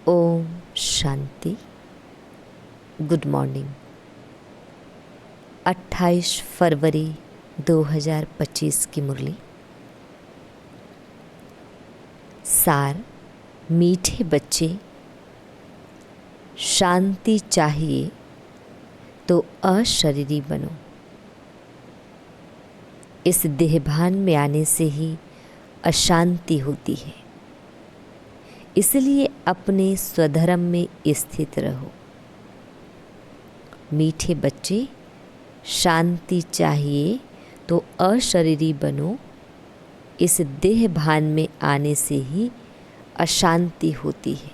Om Shanti. Good morning. 28 फरवरी 2025 की मुरली। सार। मीठे बच्चे, शांति चाहिए तो अशरीरी बनो। इस देहभान में आने से ही अशांति होती है, इसलिए अपने स्वधर्म में स्थित रहो। मीठे बच्चे, शांति चाहिए तो अशरीरी बनो। इस देह भान में आने से ही अशांति होती है,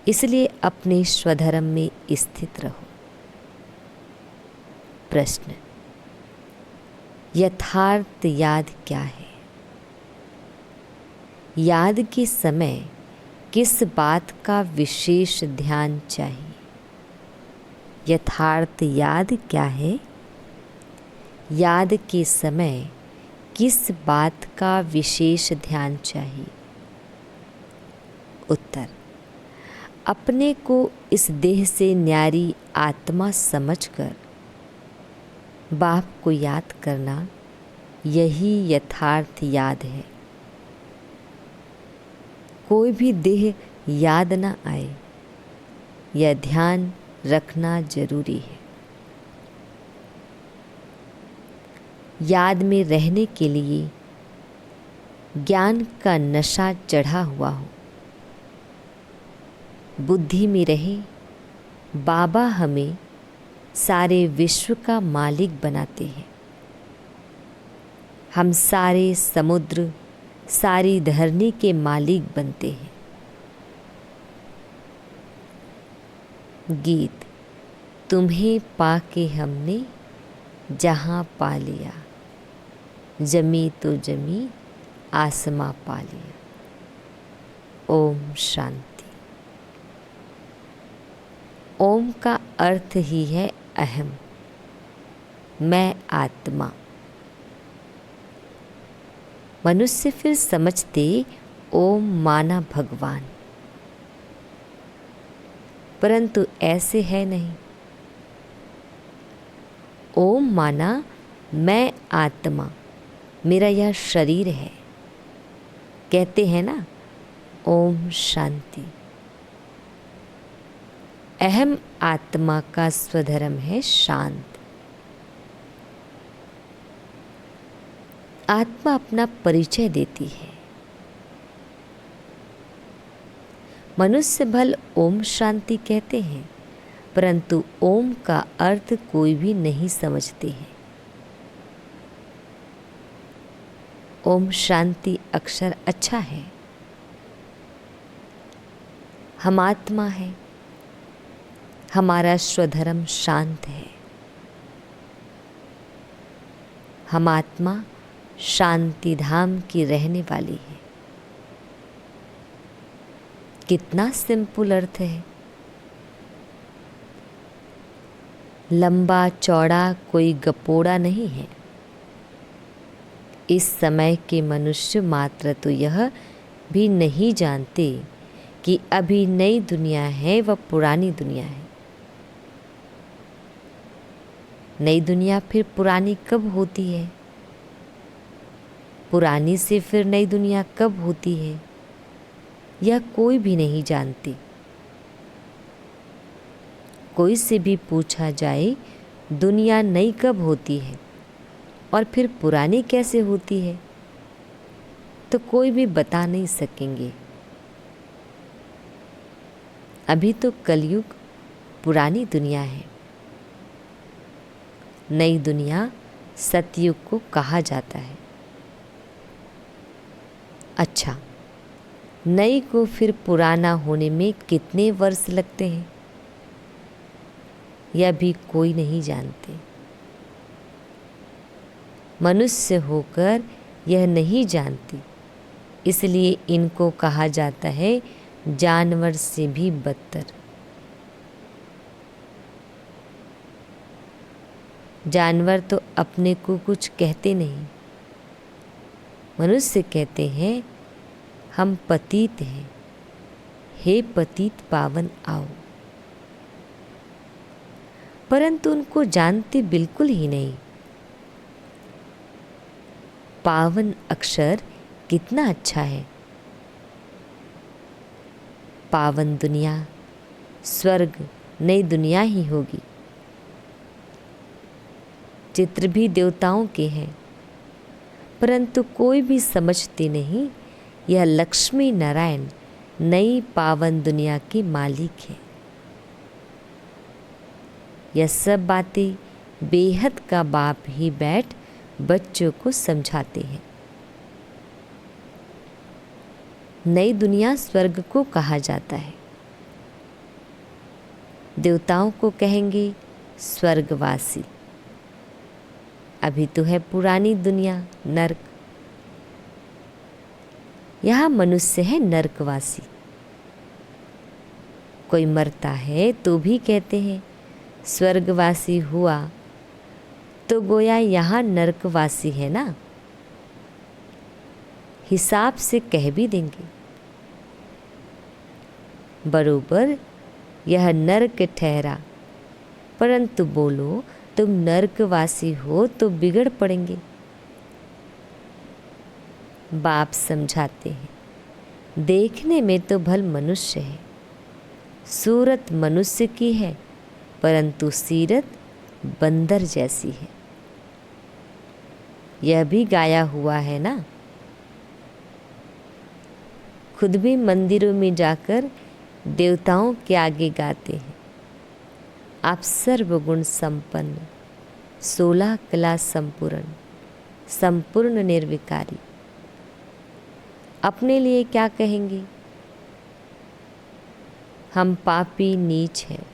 इसलिए अपने स्वधर्म में स्थित रहो। प्रश्न: यथार्थ याद क्या है? याद के समय किस बात का विशेष ध्यान चाहिए? यथार्थ याद क्या है? याद के समय किस बात का विशेष ध्यान चाहिए? उत्तर: अपने को इस देह से न्यारी आत्मा समझकर बाप को याद करना, यही यथार्थ याद है। कोई भी देह याद न आए, यह ध्यान रखना जरूरी है। याद में रहने के लिए ज्ञान का नशा चढ़ा हुआ हो, बुद्धि में रहे बाबा हमें सारे विश्व का मालिक बनाते हैं। हम सारे समुद्र, सारी धरनी के मालिक बनते हैं। गीत: तुम्हें पाके हमने जहाँ पा लिया, जमी तो जमी आसमां पा लिया। ओम शांति। ओम का अर्थ ही है अहम, मैं आत्मा। मनुष्य फिर समझते ओम माना भगवान, परंतु ऐसे है नहीं। ओम माना मैं आत्मा, मेरा यह शरीर है। कहते हैं ना, ओम शांति। अहम आत्मा का स्वधर्म है शांत। आत्मा अपना परिचय देती है। मनुष्य भल ओम शांति कहते हैं, परंतु ओम का अर्थ कोई भी नहीं समझते हैं। ओम शांति अक्षर अच्छा है। हम आत्मा है, हमारा स्वधर्म शांत है। हम आत्मा शांति धाम की रहने वाली है। कितना सिंपल अर्थ है। लंबा चौड़ा कोई गपोड़ा नहीं है। इस समय के मनुष्य मात्र तो यह भी नहीं जानते कि अभी नई दुनिया है व पुरानी दुनिया है। नई दुनिया फिर पुरानी कब होती है? पुरानी से फिर नई दुनिया कब होती है, यह कोई भी नहीं जानती। कोई से भी पूछा जाए दुनिया नई कब होती है और फिर पुरानी कैसे होती है, तो कोई भी बता नहीं सकेंगे। अभी तो कलयुग पुरानी दुनिया है। नई दुनिया सतयुग को कहा जाता है। अच्छा, नई को फिर पुराना होने में कितने वर्ष लगते हैं, यह भी कोई नहीं जानते। मनुष्य होकर यह नहीं जानती, इसलिए इनको कहा जाता है जानवर से भी बदतर। जानवर तो अपने को कुछ कहते नहीं। मनुष्य कहते हैं हम पतित हैं, हे पतित पावन आओ। परंतु उनको जानते बिल्कुल ही नहीं। पावन अक्षर कितना अच्छा है। पावन दुनिया, स्वर्ग, नई दुनिया ही होगी। चित्र भी देवताओं के हैं, परंतु कोई भी समझते नहीं यह लक्ष्मी नारायण नई पावन दुनिया के मालिक है। यह सब बातें बेहद का बाप ही बैठ बच्चों को समझाते हैं। नई दुनिया स्वर्ग को कहा जाता है। देवताओं को कहेंगे स्वर्गवासी। अभी तो है पुरानी दुनिया, नरक। यहाँ मनुष्य है नरकवासी। कोई मरता है तो भी कहते हैं स्वर्गवासी हुआ, तो गोया यहाँ नरकवासी है ना। हिसाब से कह भी देंगे बरोबर यह नरक ठहरा, परंतु बोलो तुम नरकवासी हो तो बिगड़ पड़ेंगे। बाप समझाते हैं देखने में तो भल मनुष्य है, सूरत मनुष्य की है, परंतु सीरत बंदर जैसी है। यह भी गाया हुआ है ना। खुद भी मंदिरों में जाकर देवताओं के आगे गाते हैं आप सर्वगुण संपन्न, 16 कला संपूर्ण, संपूर्ण निर्विकारी। अपने लिए क्या कहेंगे? हम पापी नीच हैं।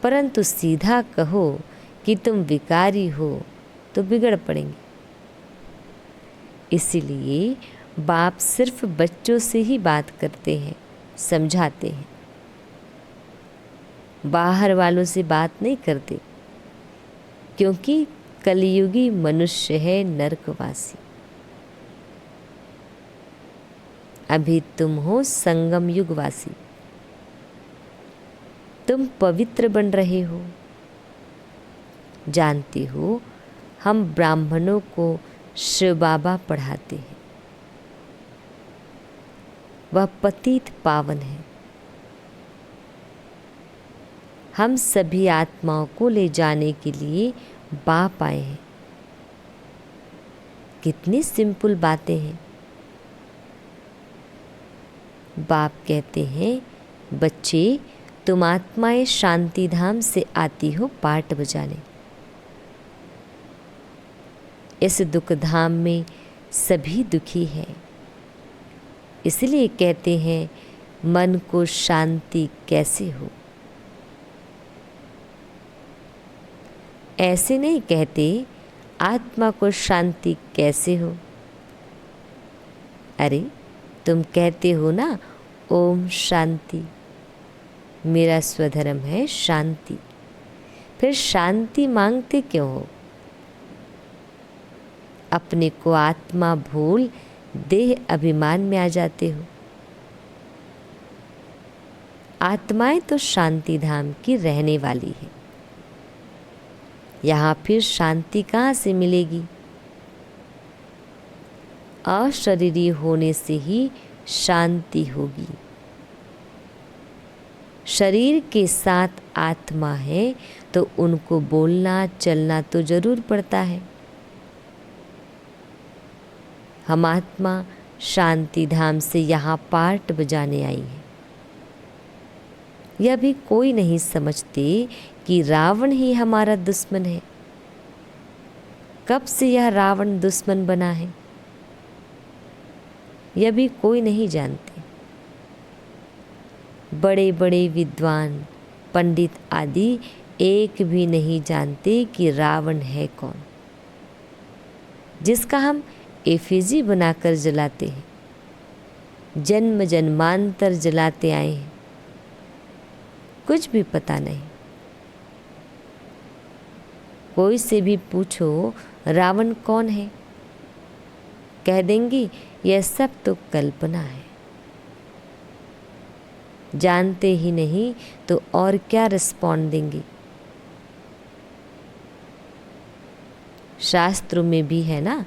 परंतु सीधा कहो कि तुम विकारी हो तो बिगड़ पड़ेंगे। इसीलिए बाप सिर्फ बच्चों से ही बात करते हैं, समझाते हैं। बाहर वालों से बात नहीं करते, क्योंकि कलयुगी मनुष्य है नरकवासी। अभी तुम हो संगम युगवासी। तुम पवित्र बन रहे हो। जानते हो हम ब्राह्मणों को शिव बाबा पढ़ाते हैं। वह पतित पावन है। हम सभी आत्माओं को ले जाने के लिए बाप आए हैं। कितनी सिंपल बातें हैं। बाप कहते हैं बच्चे तुम आत्माएं शांति धाम से आती हो पाठ बजाने। इस दुख धाम में सभी दुखी हैं। इसलिए कहते हैं मन को शांति कैसे हो। ऐसे नहीं कहते आत्मा को शांति कैसे हो। अरे तुम कहते हो ना ओम शांति, मेरा स्वधर्म है शांति। फिर शांति मांगते क्यों हो? अपने को आत्मा भूल देह अभिमान में आ जाते हो। आत्माएं तो शांति धाम की रहने वाली है। यहाँ फिर शांति कहाँ से मिलेगी? अशरीरी होने से ही शांति होगी। शरीर के साथ आत्मा है तो उनको बोलना चलना तो जरूर पड़ता है। हम आत्मा शांति धाम से यहाँ पाठ बजाने आई है। यह भी कोई नहीं समझते कि रावण ही हमारा दुश्मन है। कब से यह रावण दुश्मन बना है यह भी कोई नहीं जानते। बड़े बड़े विद्वान पंडित आदि एक भी नहीं जानते कि रावण है कौन, जिसका हम एफिजी बनाकर जलाते हैं, जन्म जन्मांतर जलाते आए हैं। कुछ भी पता नहीं। कोई से भी पूछो रावण कौन है, कह देंगी यह सब तो कल्पना है। जानते ही नहीं तो और क्या रिस्पॉन्ड देंगे। शास्त्रों में भी है ना,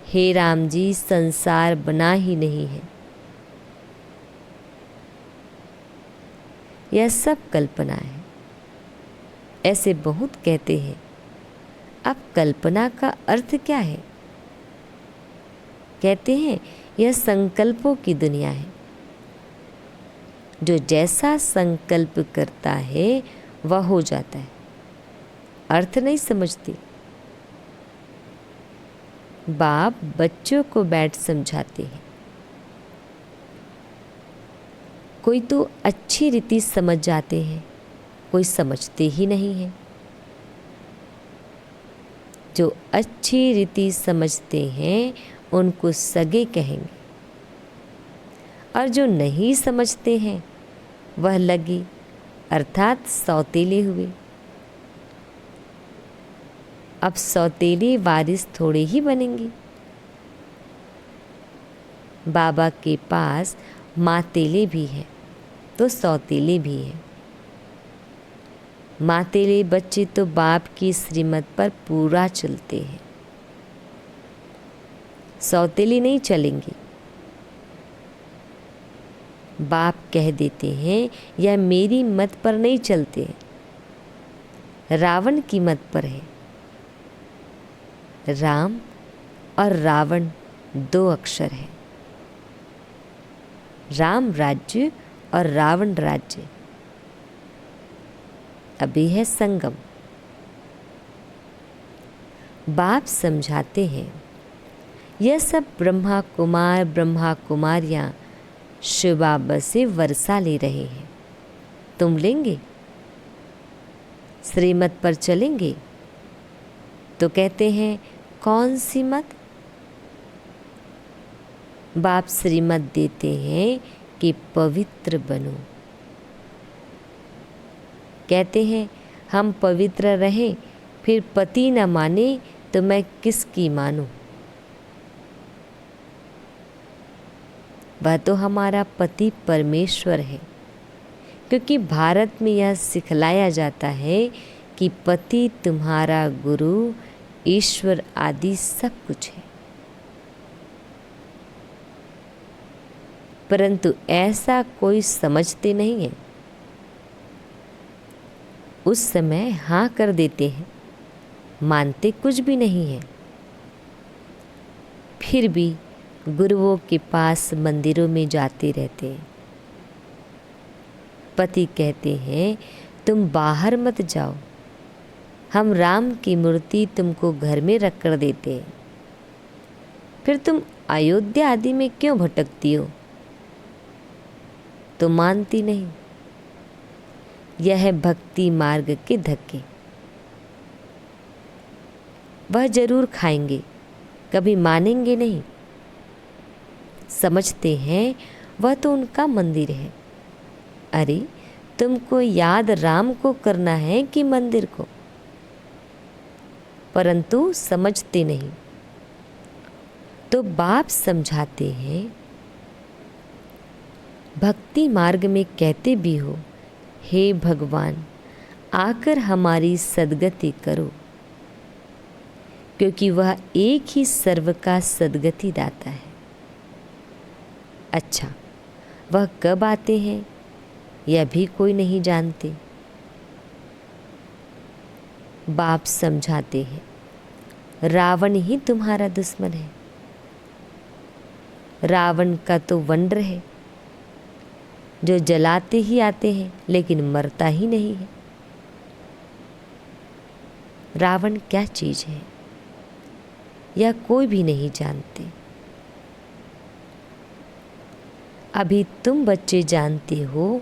हे राम जी संसार बना ही नहीं है, यह सब कल्पना है। ऐसे बहुत कहते हैं। अब कल्पना का अर्थ क्या है? कहते हैं यह संकल्पों की दुनिया है। जो जैसा संकल्प करता है वह हो जाता है। अर्थ नहीं समझती। बाप बच्चों को बैठ समझाते हैं। कोई तो अच्छी रीति समझ जाते हैं, कोई समझते ही नहीं है। जो अच्छी रीति समझते हैं उनको सगे कहेंगे, और जो नहीं समझते हैं वह लगे अर्थात सौतेले हुए। अब सौतेले वारिस थोड़े ही बनेंगे। बाबा के पास मातेले भी हैं तो सौतेले भी हैं। मातेले बच्चे तो बाप की श्रीमत पर पूरा चलते हैं, सौतेले नहीं चलेंगे। बाप कह देते हैं यह मेरी मत पर नहीं चलते, रावण की मत पर है। राम और रावण 2 अक्षर है। राम राज्य और रावण राज्य। अभी है संगम। बाप समझाते हैं यह सब ब्रह्मा कुमार ब्रह्मा कुमारियां शिव बाबा से वर्षा ले रहे हैं। तुम लेंगे? श्रीमत पर चलेंगे? तो कहते हैं कौन सी मत? बाप श्रीमत देते हैं कि पवित्र बनो। कहते हैं हम पवित्र रहें, फिर पति न माने तो मैं किसकी मानूं? वह तो हमारा पति परमेश्वर है, क्योंकि भारत में यह सिखलाया जाता है कि पति तुम्हारा गुरु ईश्वर आदि सब कुछ है। परंतु ऐसा कोई समझते नहीं है। उस समय हाँ कर देते हैं, मानते कुछ भी नहीं है। फिर भी गुरुओं के पास मंदिरों में जाते रहते हैं। पति कहते हैं तुम बाहर मत जाओ, हम राम की मूर्ति तुमको घर में रख कर देते हैं। फिर तुम अयोध्या आदि में क्यों भटकती हो? तो मानती नहीं। यह है भक्ति मार्ग के धक्के। वह जरूर खाएंगे, कभी मानेंगे नहीं। समझते हैं वह तो उनका मंदिर है। अरे तुमको याद राम को करना है कि मंदिर को? परंतु समझते नहीं। तो बाप समझाते हैं भक्ति मार्ग में कहते भी हो हे भगवान आकर हमारी सद्गति करो, क्योंकि वह एक ही सर्व का सद्गति दाता है। अच्छा, वह कब आते हैं यह भी कोई नहीं जानते। बाप समझाते हैं रावण ही तुम्हारा दुश्मन है। रावण का तो वंड्र है जो जलाते ही आते हैं लेकिन मरता ही नहीं है। रावण क्या चीज है यह कोई भी नहीं जानते। अभी तुम बच्चे जानते हो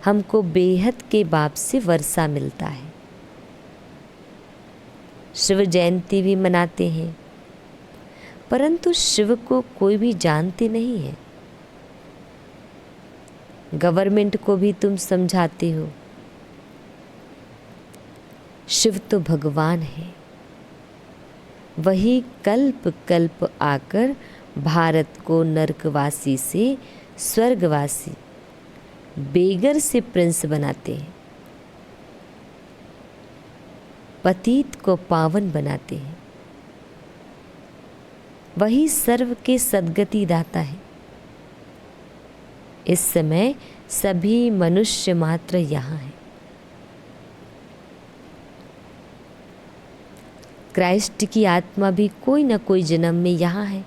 हमको बेहद के बाप से वर्षा मिलता है। शिव जयंती भी मनाते हैं, परंतु शिव को कोई भी जानते नहीं है। गवर्नमेंट को भी तुम समझाते हो। शिव तो भगवान है, वही कल्प कल्प आकर भारत को नरकवासी से स्वर्गवासी बेगर से प्रिंस बनाते हैं, पतित को पावन बनाते हैं। वही सर्व के सद्गति दाता है। इस समय सभी मनुष्य मात्र यहाँ हैं। क्राइस्ट की आत्मा भी कोई न कोई जन्म में यहाँ है।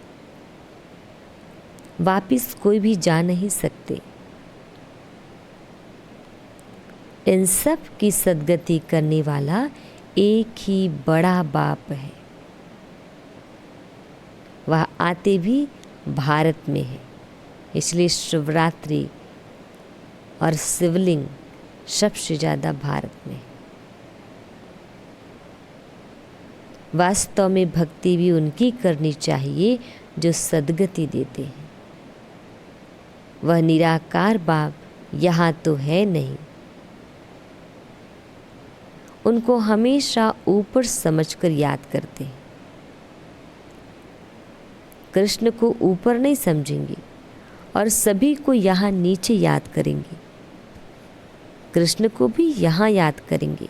वापिस कोई भी जा नहीं सकते। इन सब की सद्गति करने वाला एक ही बड़ा बाप है। वह आते भी भारत में है, इसलिए शिवरात्रि और शिवलिंग सबसे ज़्यादा भारत में है। वास्तव में भक्ति भी उनकी करनी चाहिए जो सद्गति देते हैं। वह निराकार बाप यहाँ तो है नहीं। उनको हमेशा ऊपर समझकर याद करते हैं। कृष्ण को ऊपर नहीं समझेंगे और सभी को यहाँ नीचे याद करेंगे। कृष्ण को भी यहाँ याद करेंगे।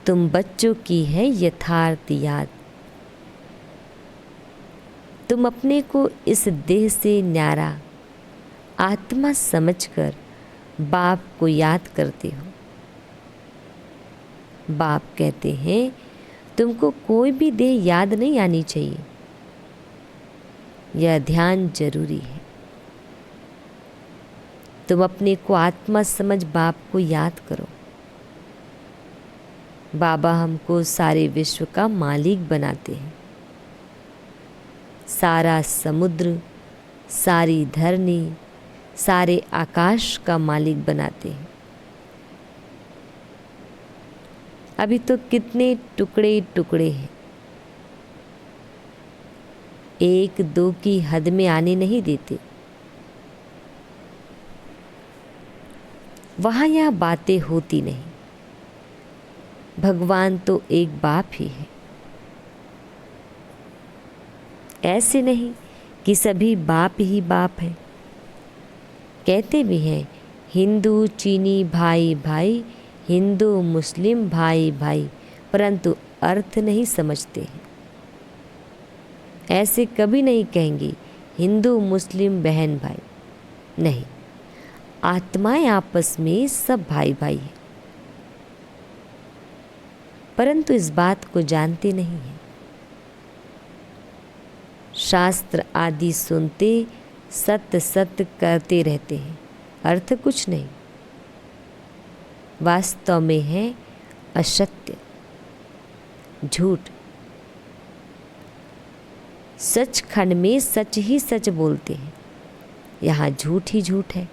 तुम बच्चों की है यथार्थ याद। तुम अपने को इस देह से न्यारा आत्मा समझकर बाप को याद करते हो। बाप कहते हैं तुमको कोई भी देह याद नहीं आनी चाहिए। यह ध्यान जरूरी है। तुम अपने को आत्मा समझ बाप को याद करो। बाबा हमको सारे विश्व का मालिक बनाते हैं। सारा समुद्र, सारी धरनी, सारे आकाश का मालिक बनाते हैं। अभी तो कितने टुकड़े टुकड़े हैं। एक दो की हद में आने नहीं देते। वहाँ यहाँ बातें होती नहीं। भगवान तो एक बाप ही है। ऐसे नहीं कि सभी बाप ही बाप हैं। कहते भी हैं हिंदू चीनी भाई भाई, हिंदू मुस्लिम भाई भाई, परंतु अर्थ नहीं समझते हैं। ऐसे कभी नहीं कहेंगे हिंदू मुस्लिम बहन भाई, नहीं। आत्माएं आपस में सब भाई भाई हैं, परंतु इस बात को जानते नहीं हैं। शास्त्र आदि सुनते सत्य सत्य करते रहते हैं, अर्थ कुछ नहीं। वास्तव में है असत्य, झूठ। सचखंड में सच ही सच बोलते हैं, यहाँ झूठ ही झूठ है।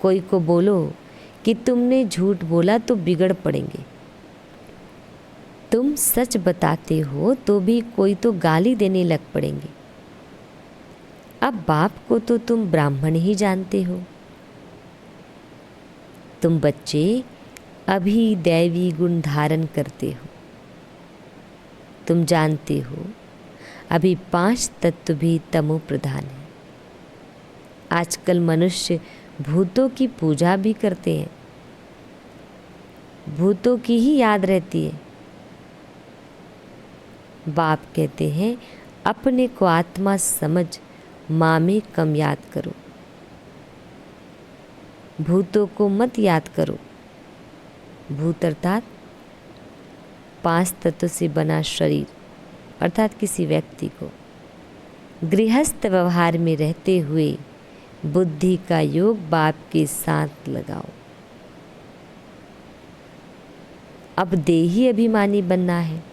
कोई को बोलो कि तुमने झूठ बोला तो बिगड़ पड़ेंगे। तुम सच बताते हो तो भी कोई तो गाली देने लग पड़ेंगे। अब बाप को तो तुम ब्राह्मण ही जानते हो। तुम बच्चे अभी दैवी गुण धारण करते हो। तुम जानते हो अभी 5 तत्व भी तमो प्रधान है। आजकल मनुष्य भूतों की पूजा भी करते हैं। भूतों की ही याद रहती है। बाप कहते हैं अपने को आत्मा समझ माँ में कम याद करो। भूतों को मत याद करो। भूत अर्थात 5 तत्व से बना शरीर, अर्थात किसी व्यक्ति को। गृहस्थ व्यवहार में रहते हुए बुद्धि का योग बाप के साथ लगाओ। अब देही अभिमानी बनना है।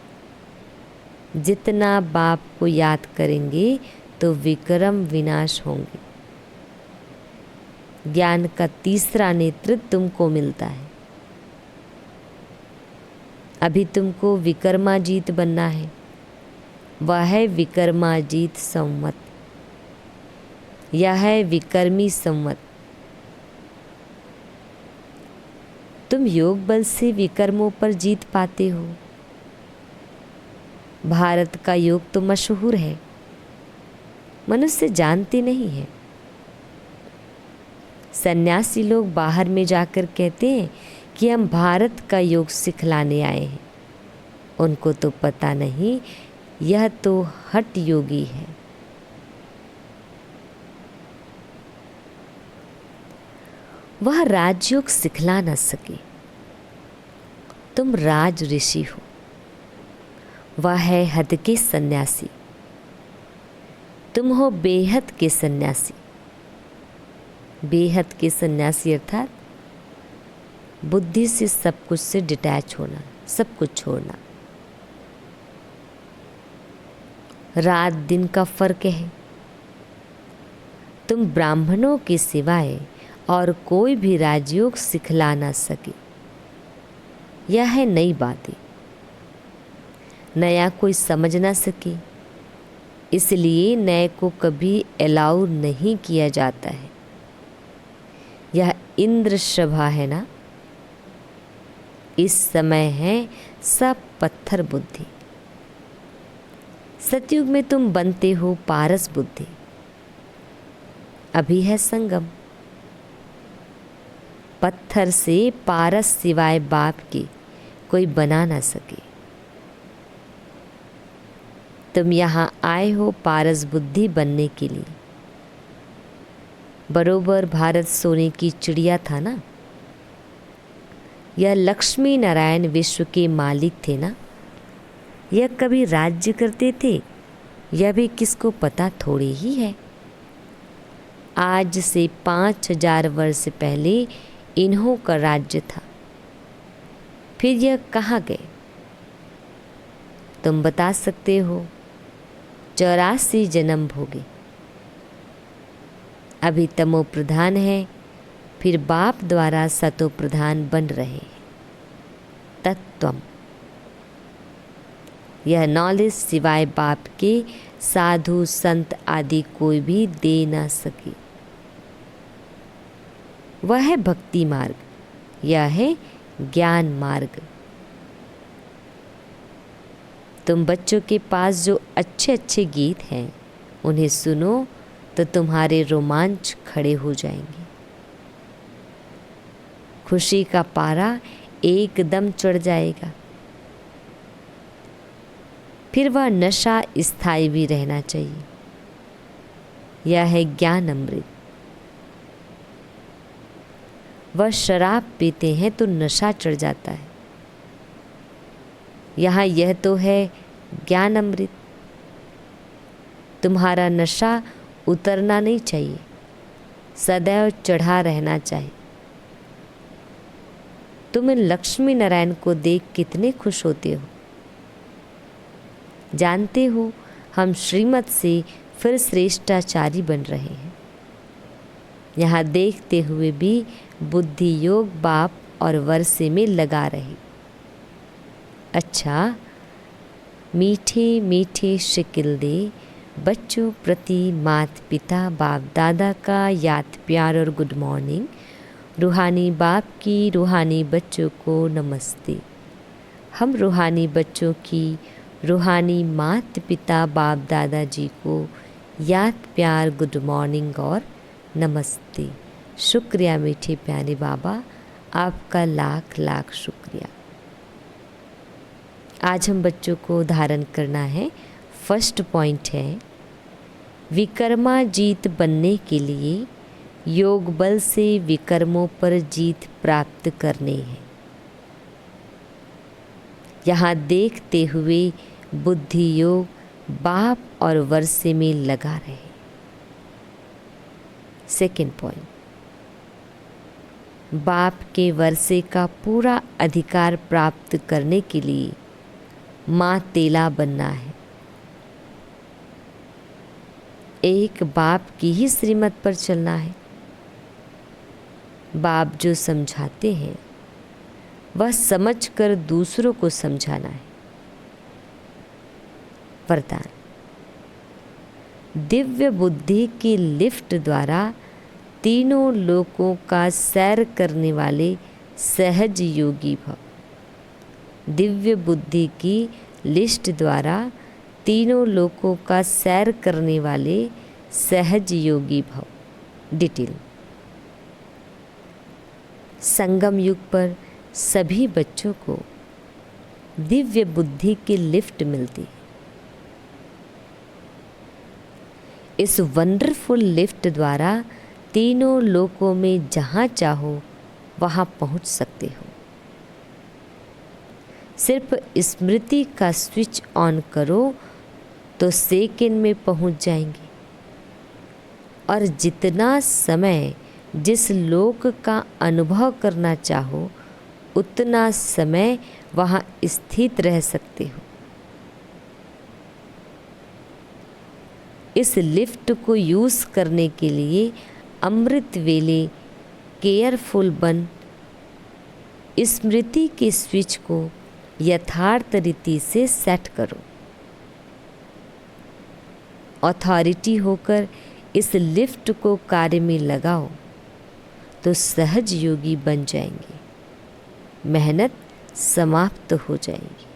जितना बाप को याद करेंगे तो विक्रम विनाश होंगे। ज्ञान का तीसरा नेत्र तुमको मिलता है। अभी तुमको विक्रमाजीत बनना है। वह है विक्रमाजीत संवत। यह है विक्रमी संवत। तुम योग बल से विक्रमों पर जीत पाते हो। भारत का योग तो मशहूर है, मनुष्य जानते नहीं है। सन्यासी लोग बाहर में जाकर कहते हैं कि हम भारत का योग सिखलाने आए हैं। उनको तो पता नहीं यह तो हठ योगी है। वह राजयोग सिखला न सके। तुम राज ऋषि हो, वह है हद के सन्यासी। तुम हो बेहद के सन्यासी। बेहद के सन्यासी अर्थात बुद्धि से सब कुछ से डिटैच होना, सब कुछ छोड़ना। रात दिन का फर्क है। तुम ब्राह्मणों के सिवाय और कोई भी राजयोग सिखला ना सके। यह है नई बातें, नया कोई समझ ना सके, इसलिए नए को कभी अलाउ नहीं किया जाता है। यह इंद्र सभा है ना। इस समय है सब पत्थर बुद्धि। सतयुग में तुम बनते हो पारस बुद्धि। अभी है संगम। पत्थर से पारस सिवाय बाप के कोई बना ना सके। तुम यहाँ आए हो पारस बुद्धि बनने के लिए। बरोबर भारत सोने की चिड़िया था ना। यह लक्ष्मी नारायण विश्व के मालिक थे ना। यह कभी राज्य करते थे, यह भी किसको पता थोड़ी ही है। आज से 5000 वर्ष पहले इन्हों का राज्य था। फिर यह कहाँ गए? तुम बता सकते हो। 84 जन्म भोगे। अभी तमो प्रधान है, फिर बाप द्वारा सतो प्रधान बन रहे हैं। तत्वम, यह नॉलेज सिवाय बाप के साधु संत आदि कोई भी दे ना सके। वह है भक्ति मार्ग, यह है ज्ञान मार्ग। तुम बच्चों के पास जो अच्छे अच्छे गीत हैं उन्हें सुनो तो तुम्हारे रोमांच खड़े हो जाएंगे। खुशी का पारा एकदम चढ़ जाएगा। फिर वह नशा स्थायी भी रहना चाहिए। यह है ज्ञान अमृत। वह शराब पीते हैं तो नशा चढ़ जाता है। यहाँ यह तो है ज्ञान अमृत। तुम्हारा नशा उतरना नहीं चाहिए, सदैव चढ़ा रहना चाहिए। तुम इन लक्ष्मी नारायण को देख कितने खुश होते हो। जानते हो हम श्रीमत से फिर श्रेष्ठाचारी बन रहे हैं। यहाँ देखते हुए भी बुद्धि योग बाप और वर्षे में लगा रहे। अच्छा, मीठे मीठे शिकिल दे बच्चों प्रति माता पिता बाप दादा का याद प्यार और गुड मॉर्निंग। रूहानी बाप की रूहानी बच्चों को नमस्ते। हम रूहानी बच्चों की रूहानी माता पिता बाप दादा जी को याद प्यार गुड मॉर्निंग और नमस्ते। शुक्रिया मीठे प्यारे बाबा, आपका लाख लाख शुक्रिया। आज हम बच्चों को धारण करना है। फर्स्ट पॉइंट है, विकर्मा जीत बनने के लिए योग बल से विकर्मों पर जीत प्राप्त करनी है। यहाँ देखते हुए बुद्धि योग बाप और वर्षे में लगा रहे। सेकंड पॉइंट, बाप के वर्षे का पूरा अधिकार प्राप्त करने के लिए माँ तेला बनना है। एक बाप की ही श्रीमत पर चलना है। बाप जो समझाते हैं वह समझकर दूसरों को समझाना है। वरदान, दिव्य बुद्धि की लिफ्ट द्वारा तीनों लोकों का सैर करने वाले सहज योगी भव। दिव्य बुद्धि की लिस्ट द्वारा तीनों लोकों का सैर करने वाले सहज योगी भव। डिटेल, संगम युग पर सभी बच्चों को दिव्य बुद्धि की लिफ्ट मिलती है। इस वंडरफुल लिफ्ट द्वारा तीनों लोकों में जहाँ चाहो वहाँ पहुँच सकते हो। सिर्फ स्मृति का स्विच ऑन करो तो सेकंड में पहुँच जाएंगे, और जितना समय जिस लोक का अनुभव करना चाहो उतना समय वहाँ स्थित रह सकते हो। इस लिफ्ट को यूज़ करने के लिए अमृत वेले केयरफुल बन स्मृति के स्विच को यथार्थ रीति से सेट करो। अथॉरिटी होकर इस लिफ्ट को कार्य में लगाओ तो सहज योगी बन जाएंगे, मेहनत समाप्त हो जाएगी।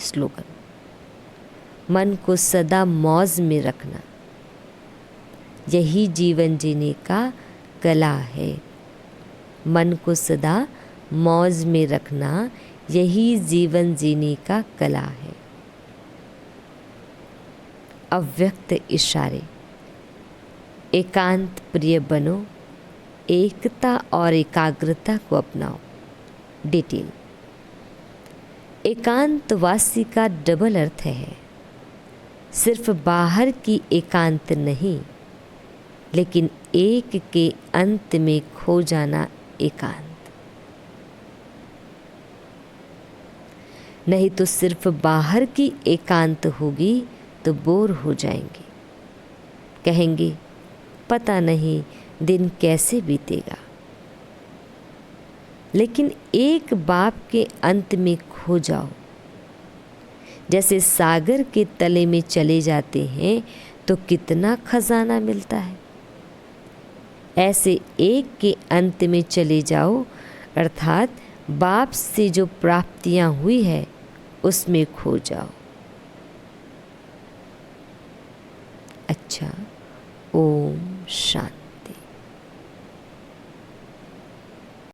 स्लोगन: मन को सदा मौज में रखना, यही जीवन जीने का कला है। मन को सदा मौज में रखना, यही जीवन जीने का कला है। अव्यक्त इशारे: एकांत प्रिय बनो, एकता और एकाग्रता को अपनाओ। डिटेल: एकांतवासी का डबल अर्थ है, सिर्फ बाहर की एकांत नहीं, लेकिन एक के अंत में खो जाना एकांत। नहीं तो सिर्फ बाहर की एकांत होगी तो बोर हो जाएंगे, कहेंगे पता नहीं दिन कैसे बीतेगा। लेकिन एक बाप के अंत में खो जाओ, जैसे सागर के तले में चले जाते हैं तो कितना खजाना मिलता है, ऐसे एक के अंत में चले जाओ, अर्थात बाप से जो प्राप्तियां हुई है उसमें खो जाओ। अच्छा, ओम शांति।